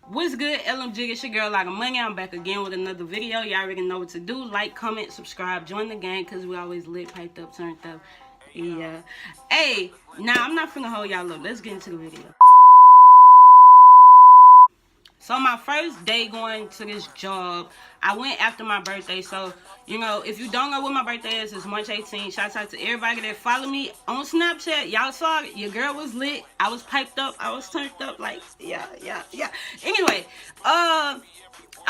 What's good, LMG? It's your girl Lottamoneygangtv. I'm back again with another video. Y'all already know what to do. Like, comment, subscribe, join the gang, because we always lit, piped up, turned up. Yeah. Hey, now I'm not finna hold y'all up. Let's get into the video. So my first day going to this job, I went after my birthday. So, you know, if you don't know what my birthday is, it's March 18th. Shout out to everybody that follow me on Snapchat. Y'all saw it. Your girl was lit. I was piped up. I was turned up. Like, yeah. Anyway, I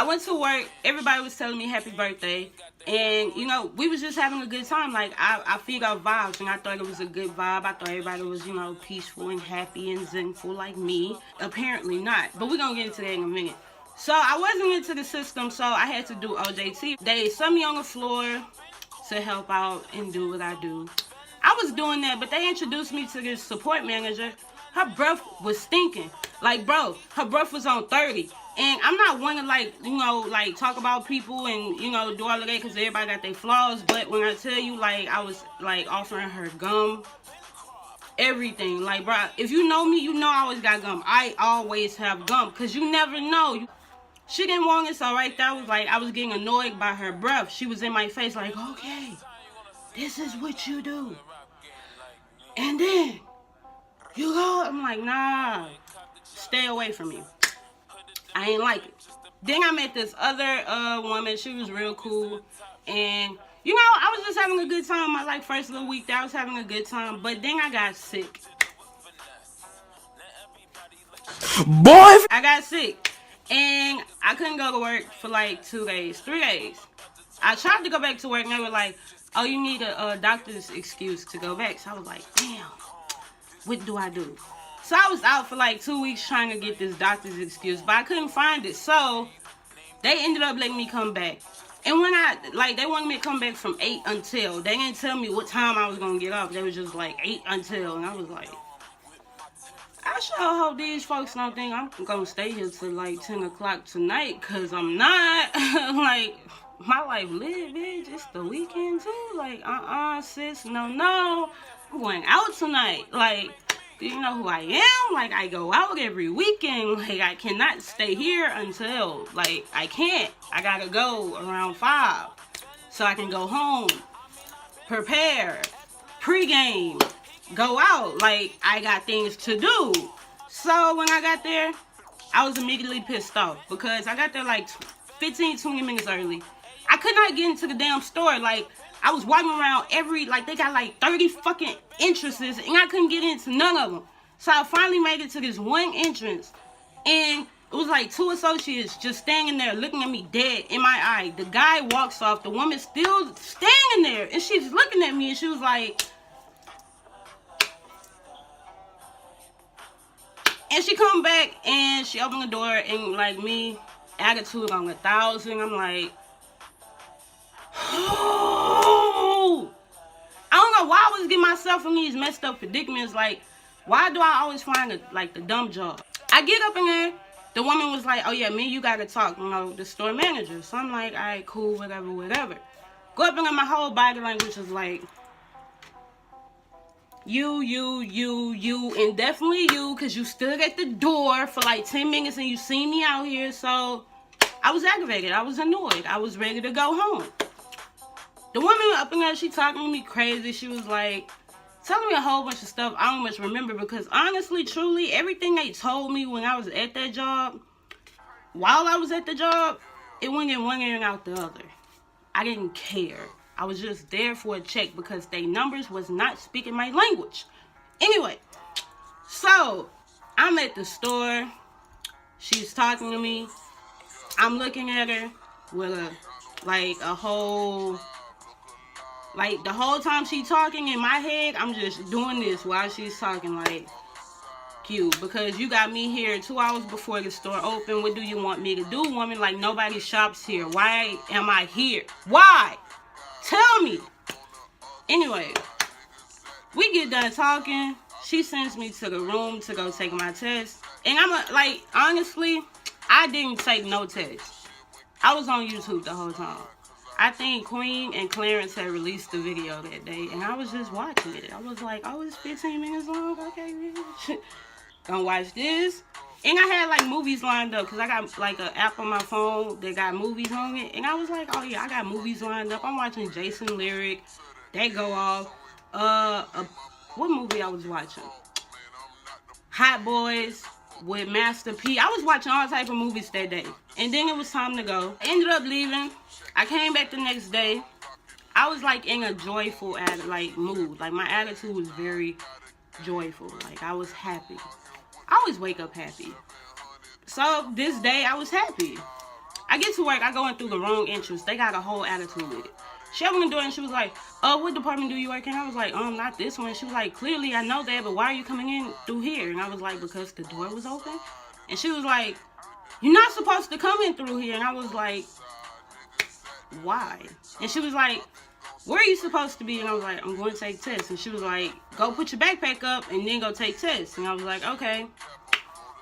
went to work. Everybody was telling me happy birthday. And, you know, we was just having a good time. Like, I figured out vibes, and I thought it was a good vibe. I thought everybody was, you know, peaceful and happy and zenful like me. Apparently not. But we're going to get into that in a minute. So, I wasn't into the system, so I had to do OJT. They set me on the floor to help out and do what I do. I was doing that, but they introduced me to this support manager. Her breath was stinking. Like, bro, her breath was on 30. And I'm not one to, like, you know, like, talk about people and, you know, do all of that because everybody got their flaws. But when I tell you, like, I was, like, offering her gum, everything. Like, bro, if you know me, you know I always got gum. I always have gum because you never know. She didn't want it, so right there, I was like, I was getting annoyed by her breath. She was in my face like, okay, this is what you do. And then you go. I'm like, nah, stay away from me. I ain't like it. Then I met this other woman. She was real cool. And, you know, I was just having a good time. My, like, first little week there, I was having a good time. But then I got sick. Boy! I got sick. And I couldn't go to work for, like, 2 days, 3 days. I tried to go back to work, and they were like, oh, you need a doctor's excuse to go back. So I was like, damn, what do I do? So I was out for like 2 weeks trying to get this doctor's excuse, but I couldn't find it. So they ended up letting me come back. And when they wanted me to come back from 8 until. They didn't tell me what time I was going to get off. They was just like 8 until. And I was like, I sure hope these folks don't think I'm going to stay here till like 10 o'clock tonight. Because I'm not. Like, my life lit, bitch. It's the weekend too. Like, sis, no. I'm going out tonight. Like, do you know who I am? Like, I go out every weekend. Like, I cannot stay here until, like, I can't. I gotta go around 5 so I can go home, prepare, pregame, go out. Like, I got things to do. So, when I got there, I was immediately pissed off because I got there, like, 15, 20 minutes early. I could not get into the damn store. Like, I was walking around they got like 30 fucking entrances and I couldn't get into none of them. So I finally made it to this one entrance and it was like 2 associates just standing there looking at me dead in my eye. The guy walks off, the woman's still standing there and she's looking at me and she was like, and she come back and she opened the door and like me, attitude on 1,000, I'm like, oh, I don't know why I was getting myself in these messed up predicaments. Like, why do I always find the dumb job? I get up in there, the woman was like, oh yeah, me, you gotta talk, you know, the store manager. So I'm like, all right, cool, whatever. Go up in there, my whole body language is like, you, and definitely you, because you stood at the door for like 10 minutes and you seen me out here. So I was aggravated, I was annoyed, I was ready to go home. The woman up in there, she talking to me crazy. She was like, telling me a whole bunch of stuff I don't much remember because honestly, truly, everything they told me when I was at that job, while I was at the job, it went in one ear and out the other. I didn't care. I was just there for a check because they numbers was not speaking my language. Anyway, so I'm at the store. She's talking to me. I'm looking at her with a whole... Like, the whole time she talking in my head, I'm just doing this while she's talking, like, cute. Because you got me here 2 hours before the store open. What do you want me to do, woman? Like, nobody shops here. Why am I here? Why? Tell me. Anyway, we get done talking. She sends me to the room to go take my test. And like, honestly, I didn't take no test. I was on YouTube the whole time. I think Queen and Clarence had released the video that day, and I was just watching it. I was like, oh, it's 15 minutes long? Okay, bitch. Gonna watch this. And I had like movies lined up because I got like an app on my phone that got movies on it. And I was like, oh yeah, I got movies lined up. I'm watching Jason Lyric. That go off. What movie I was watching? Hot Boys with Master P. I was watching all type of movies that day. And then it was time to go. I ended up leaving. I came back the next day. I was like in a joyful mood. Like my attitude was very joyful. Like I was happy. I always wake up happy. So this day I was happy. I get to work, I go in through the wrong entrance. They got a whole attitude with it. She opened the door and she was like, oh, what department do you work in? I was like, not this one. She was like, clearly I know that, but why are you coming in through here? And I was like, because the door was open. And she was like, you're not supposed to come in through here. And I was like, why? And she was like, where are you supposed to be? And I was like, I'm going to take tests. And she was like, go put your backpack up and then go take tests. And I was like, okay.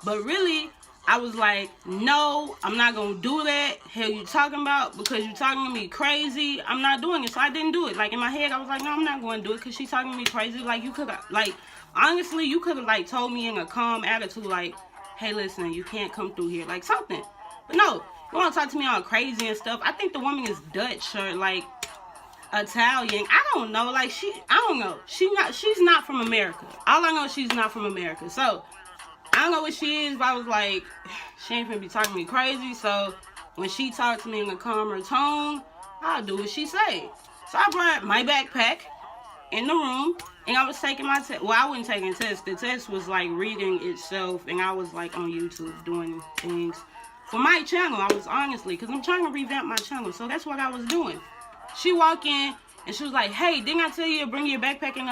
But really, I was like, no, I'm not going to do that. Hell you talking about? Because you talking to me crazy. I'm not doing it. So I didn't do it. Like in my head, I was like, no, I'm not going to do it because she talking to me crazy. Like you could have, like, honestly, you could have like told me in a calm attitude, like, hey, listen, you can't come through here. Like something. But no, you want to talk to me all crazy and stuff. I think the woman is Dutch or like Italian. I don't know. Like I don't know. She's not from America. All I know is she's not from America. So I don't know what she is, but I was like, she ain't finna be talking to me crazy. So when she talked to me in a calmer tone, I'll do what she say. So I brought my backpack in the room and I was taking my test. Well, I wasn't taking a test. The test was like reading itself and I was like on YouTube doing things for my channel. I was honestly, because I'm trying to revamp my channel. So that's what I was doing. She walked in and she was like, hey, didn't I tell you to bring your backpack in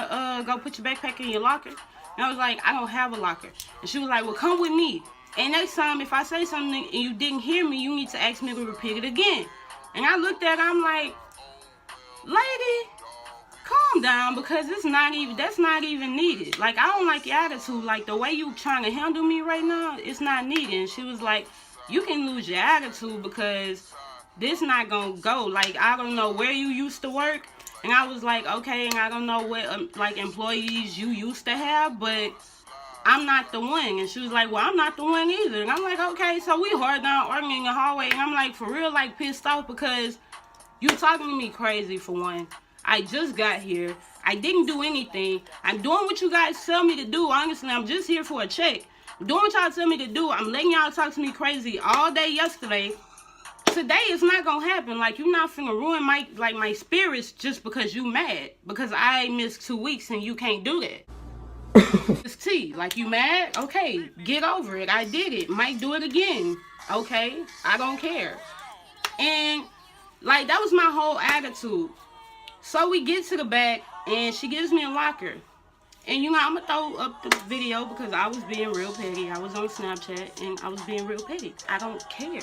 go put your backpack in your locker? And I was like, I don't have a locker. And she was like, well, come with me. And next time, if I say something and you didn't hear me, you need to ask me to repeat it again. And I looked at her, I'm like, lady, calm down, because that's not even needed. Like, I don't like your attitude. Like, the way you trying to handle me right now, it's not needed. And she was like, you can lose your attitude because this not gonna go. Like, I don't know where you used to work. And I was like, okay, and I don't know what like employees you used to have, but I'm not the one. And she was like, well, I'm not the one either. And I'm like, okay. So we hard down arguing in the hallway, and I'm like, for real, like pissed off because you talking to me crazy for one. I just got here. I didn't do anything. I'm doing what you guys tell me to do. Honestly, I'm just here for a check. I'm doing what y'all tell me to do. I'm letting y'all talk to me crazy all day yesterday. Today it's not gonna happen. Like, you're not finna ruin my spirits just because you mad. Because I missed 2 weeks and you can't do that. It's T. Like, you mad? Okay, get over it. I did it. Might do it again. Okay, I don't care. And like, that was my whole attitude. So we get to the back and she gives me a locker. And you know, I'm gonna throw up the video because I was being real petty. I was on Snapchat and I was being real petty. I don't care.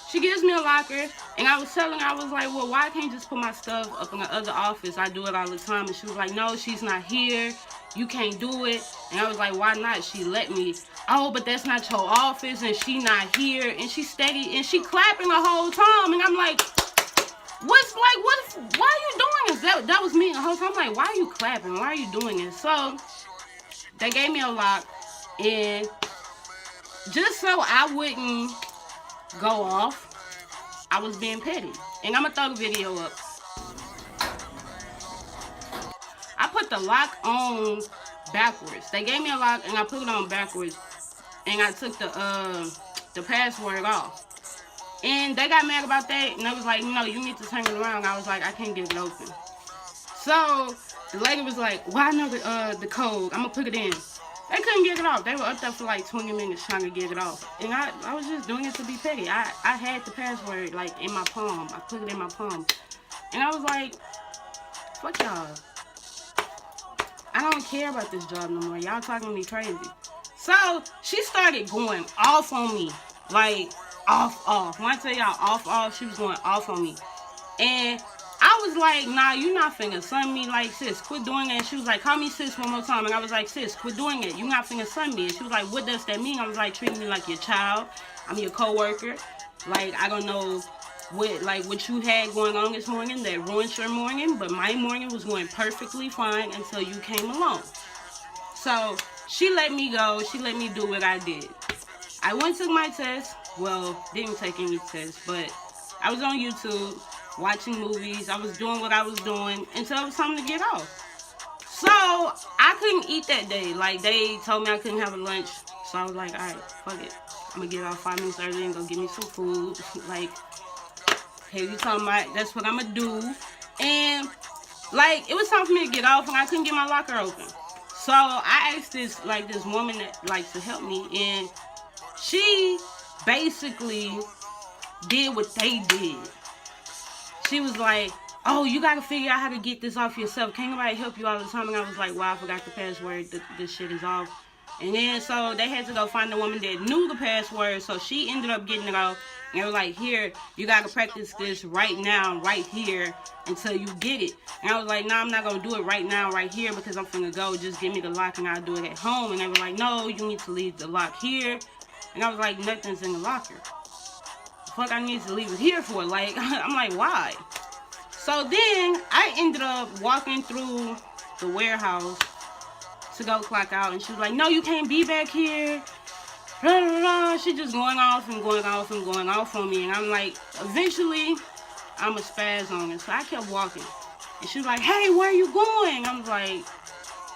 She gives me a locker and I was telling her, I was like, well, why can't I just put my stuff up in the other office? I do it all the time. And she was like, no, she's not here. You can't do it. And I was like, why not? She let me. Oh, but that's not your office and she not here. And she steady and she clapping the whole time. And I'm like, why are you doing this? That was me the whole time. I'm like, why are you clapping? Why are you doing it? So they gave me a lock, and just so I wouldn't go off, I was being petty. And I'm gonna throw the video up. I put the lock on backwards. They gave me a lock and I put it on backwards, and I took the password off. And they got mad about that, and they was like, no, you need to turn it around. I was like, I can't get it open. So the lady was like, well, I know the code. I'm going to put it in. They couldn't get it off. They were up there for like 20 minutes trying to get it off. And I was just doing it to be petty. I had the password like in my palm. I put it in my palm. And I was like, fuck y'all. I don't care about this job no more. Y'all talking to me crazy. So she started going off on me. Like, off. When I tell y'all off, she was going off on me. And I was like, nah, you not finna sun me. Like, sis, quit doing that. And she was like, call me sis one more time. And I was like, sis, quit doing it. You not finna sun me. And she was like, what does that mean? I was like, treat me like your child. I'm your co-worker. Like, I don't know what you had going on this morning that ruined your morning. But my morning was going perfectly fine until you came along. So she let me go. She let me do what I did. I went and took my test. Well, didn't take any tests, but I was on YouTube watching movies. I was doing what I was doing until it was time to get off. So I couldn't eat that day. Like, they told me I couldn't have a lunch. So I was like, all right, fuck it. I'm gonna get off 5 minutes early and go get me some food. Like, hey, you talking about, that's what I'm gonna do. And like, it was time for me to get off and I couldn't get my locker open. So I asked this woman that like to help me, and she basically did what they did. She was like, oh, you gotta figure out how to get this off yourself. Can't nobody help you all the time. And I was like, wow, I forgot the password. This shit is off. And then so they had to go find the woman that knew the password. So she ended up getting it off. And they were like, here, you gotta practice this right now, right here, until you get it. And I was like, nah, I'm not gonna do it right now, right here, because I'm finna go. Just give me the lock and I'll do it at home. And they were like, no, you need to leave the lock here. And I was like, nothing's in the locker. Fuck, I need to leave it here for? Like, I'm like, why? So then I ended up walking through the warehouse to go clock out, and she was like, no, you can't be back here. Blah, blah, blah. She just going off and going off and going off on me, and I'm like, eventually I'm a spaz on her. So I kept walking, and she was like, hey, where are you going? I was like,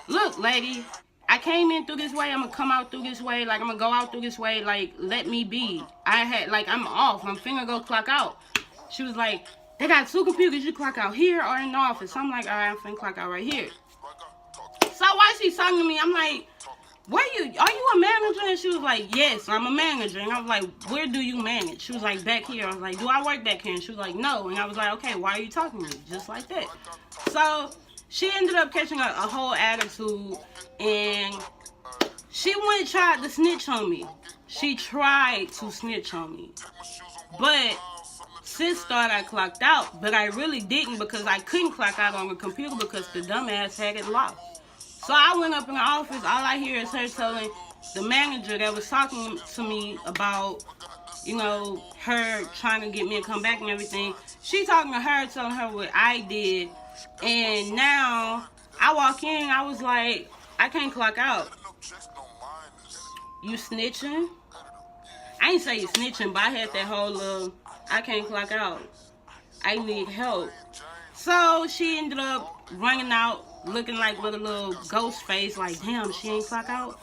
look, lady, I came in through this way, I'm gonna come out through this way, like I'm gonna go out through this way, like let me be. I'm off, I'm finna go clock out. She was like, they got 2 computers, you clock out here or in the office. So I'm like, all right, I'm finna clock out right here. So while she's talking to me, I'm like, are you a manager? And she was like, yes, I'm a manager. And I was like, where do you manage? She was like, back here. I was like, do I work back here? And she was like, no. And I was like, okay, why are you talking to me? Just like that. So she ended up catching a whole attitude, and she went and tried to snitch on me. She tried to snitch on me. But sis thought I clocked out, but I really didn't, because I couldn't clock out on the computer because the dumbass had it locked. So I went up in the office. All I hear is her telling the manager that was talking to me about, you know, her trying to get me to come back and everything. She talking to her, telling her what I did. And now I walk in, I was like, I can't clock out. You snitching? I ain't say you snitching, but I had that whole I can't clock out. I need help. So she ended up running out, looking like with a little ghost face, like, damn, she ain't clock out.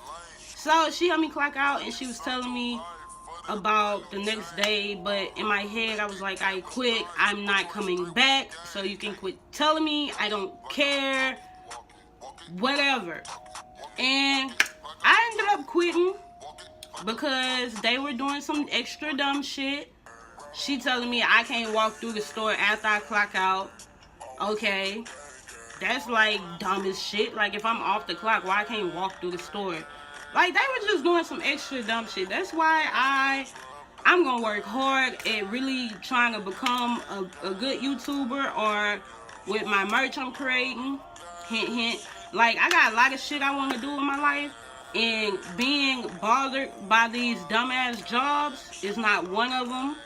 So she helped me clock out, and she was telling me about the next day, but in my head I was like, I quit, I'm not coming back, so you can quit telling me, I don't care, whatever. And I ended up quitting because they were doing some extra dumb shit. She telling me I can't walk through the store after I clock out. Okay, that's like dumb as shit. Like, if I'm off the clock, why I can't walk through the store? Like, they were just doing some extra dumb shit. That's why I'm gonna work hard at really trying to become a good YouTuber, or with my merch I'm creating. Hint, hint. Like, I got a lot of shit I want to do in my life, and being bothered by these dumbass jobs is not one of them.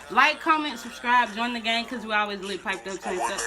Like, comment, subscribe, join the gang, because we always live piped up to each other.